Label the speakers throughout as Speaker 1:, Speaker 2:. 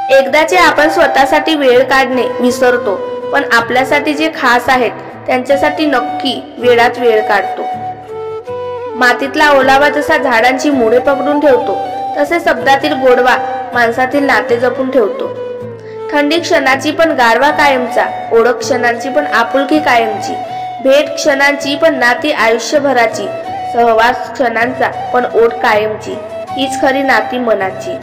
Speaker 1: एकदाचे आपण स्वतःसाठी वेळ काढणे विसरतो, पण आपल्यासाठी जे खास आहेत त्यांच्यासाठी नक्की वेळात वेळ काढतो। मातीतला ओलावा जसा झाडांची मुळे पकडून ठेवतो, तसे शब्दातील गोडवा माणसातील नाते जपून ठेवतो। थंडी क्षणाची पण गारवा कायमचा, ओळख क्षणांची पण आपुलकी कायमची, भेट क्षणांची पण नाती आयुष्यभराची, सहवास क्षणांचा पण ओढ कायमची, हीच खरी नाती मनाची।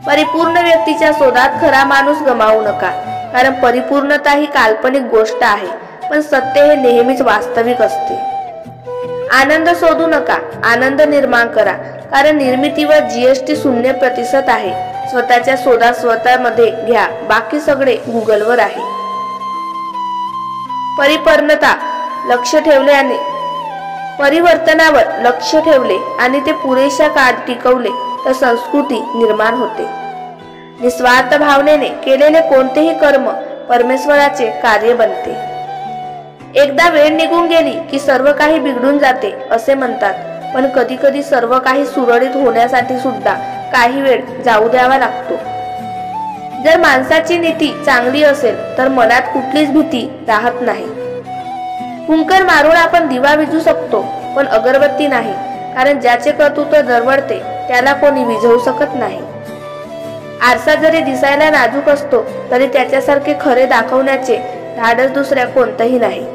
Speaker 1: परिपूर्ण व्यक्तीच्या शोधात खरा माणूस गमावू नका, कारण परिपूर्णता ही काल्पनिक गोष्ट आहे, पण सत्य हे नेहमीच वास्तविक असते। आनंद शोधू नका, आनंद निर्माण करा, कारण निर्मितीवर जीएसटी शून्य प्रतिशत आहे। स्वतःच्या शोधात स्वतःमध्ये घ्या, बाकी सगळे गुगलवर आहे। परिपूर्णता लक्ष ठेवले आणि परिवर्तनावर लक्ष ठेवले आणि ते पुरेशा काळ टिकवले तर संस्कृती निर्माण होते। निस्वार्थ भावनेने केलेले कोणतेही कर्म परमेश्वराचे कार्य बनते। एकदा वेळ निघून गेली की सर्व काही बिघडून जाते असे म्हणतात, पण कधी कधी सर्व काही सुरळीत होण्यासाठी सुद्धा काही वेळ जाऊ द्यावा लागतो। जर माणसाची नीती चांगली असेल तर मनात कुठलीच भीती राहत नाही। हुंकार मारून आपण दिवा विझू शकतो, पण अगरबत्ती नाही, कारण ज्याचे कर्तृत्व दरवळते त्याला कोणी विझवू शकत नाही। आरसा जरी दिसायला नाजूक असतो तरी त्याच्यासारखे खरे दाखवण्याचे धाडस दुसऱ्या कोणतंही नाही।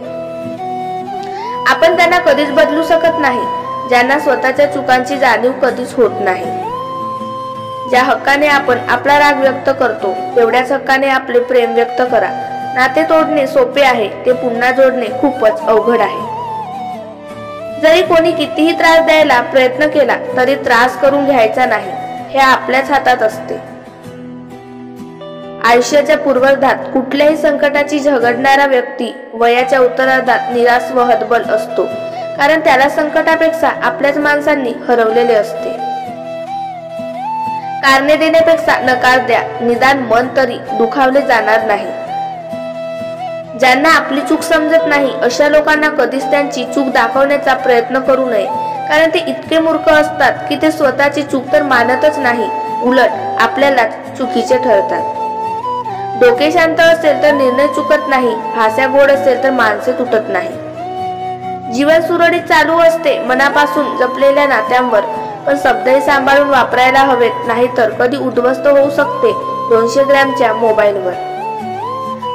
Speaker 1: आपण त्यांना कधीच बदलू शकत नाही ज्यांना स्वतःच्या चुकांची जाणीव कधीच होत नाही। ज्या हक्काने आपण आपला राग व्यक्त करतो तेवढ्याच हक्काने आपले प्रेम व्यक्त करा। नाते तोडणे सोपे आहे, ते पुन्हा जोडणे खूपच अवघड आहे। जरी कोणी कितीही त्रास द्यायला प्रयत्न केला तरी त्रास करून घ्यायचा नाही, हे आपल्याच हातात असते। आयुष्याच्या पूर्वार्धात कुठल्याही संकटाची झगडणारा व्यक्ती वयाच्या उत्तरार्धात निराश व हतबल असतो, कारण त्याला संकटापेक्षा आपल्याच माणसांनी हरवलेले असते। कारणे देण्यापेक्षा नकार द्या, निदान मन तरी दुखावले जाणार नाही। ज्यांना आपली चूक समजत नाही अशा लोकांना कधीच त्यांची चूक दाखवण्याचा प्रयत्न करू नये, कारण ते इतके मूर्ख असतात की ते स्वतःची चूक तर मानतच नाही, उलट आपल्याला चुकीचे ठरतात। डोके शांत असेल तर निर्णय चुकत नाही, भाषा गोड असेल तर माणसे तुटत नाही। जीवन सुरळीत चालू असते मनापासून जपलेल्या नात्यांवर, पण शब्दही सांभाळून वापरायला हवेत, नाहीतर कधी उद्ध्वस्त होऊ शकते 200 ग्रॅमच्या मोबाईलवर।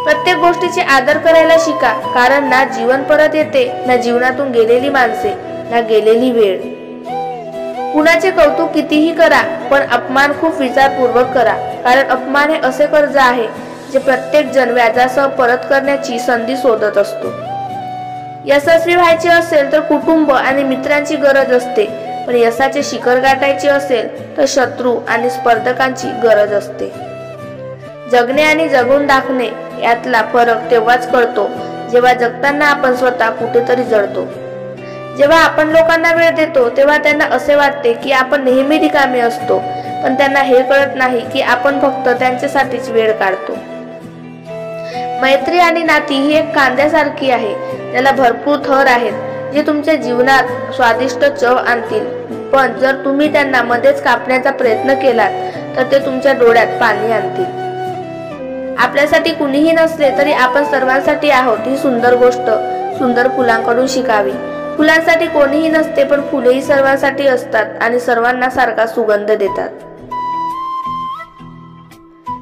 Speaker 1: प्रत्येक गोष्टीची आदर करायला शिका, कारण ना जीवन परत येते, ना जीवनातून गेलेली माणसे, ना गेलेली वेळ। कुणाचे कौतुक कितीही करा, पण अपमान खूप विचारपूर्वक करा, कारण अपमान हे असे कर्ज आहे जे प्रत्येक जण व्याजासह परत करण्याची संधी शोधत असतो। यशस्वी व्हायचे असेल तर कुटुंब आणि मित्रांची गरज असते, पण यशाचे शिखर गाठायचे असेल तर शत्रू आणि स्पर्धकांची गरज असते। जगणे आणि जगून दाखवणे यातला फरक तेव्हाच कळतो जेव्हा जगताना आपण स्वतः कुठेतरी जळतो। जेव्हा आपण लोकांना वेळ देतो तेव्हा त्यांना असे वाटते की आपण नेहमी रिकामे असतो, पण त्यांना हे कळत नाही की आपण फक्त त्यांच्यासाठीच वेळ काढतो। मैत्री आणि नाती ही एक कांद्यासारखी आहे, त्याला भरपूर थर आहेत जे तुमच्या जीवनात स्वादिष्ट चव आणतील, पण जर तुम्ही त्यांना मध्येच कापण्याचा प्रयत्न केलात तर ते तुमच्या डोळ्यात पाणी आणतील। आपल्यासाठी कुणीही नसले तरी आपण सर्वांसाठी आहोत ही सुंदर गोष्ट सुंदर फुलांकडून शिकावी। फुलांसाठी कोणीही नसते, पण फुलेही सर्वांसाठी असतात आणि सर्वांना सारखा सुगंध देतात।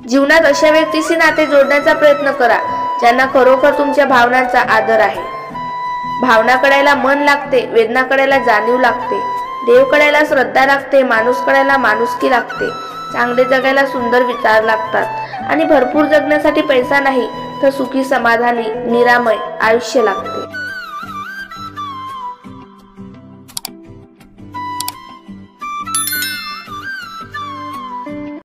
Speaker 1: जीवनात अशा व्यक्तीशी नाते जोडण्याचा प्रयत्न करा ज्यांना खरोखर तुमच्या भावनांचा आदर आहे। भावना कळायला मन लागते, वेदना कळायला जाणीव लागते, देव कळायला श्रद्धा लागते, माणूस कळायला माणुसकी लागते, चांगले जगायला सुंदर विचार लागतात आणि भरपूर जगण्यासाठी पैसा नाही तर सुखी समाधानी निरामय आयुष्य लागते।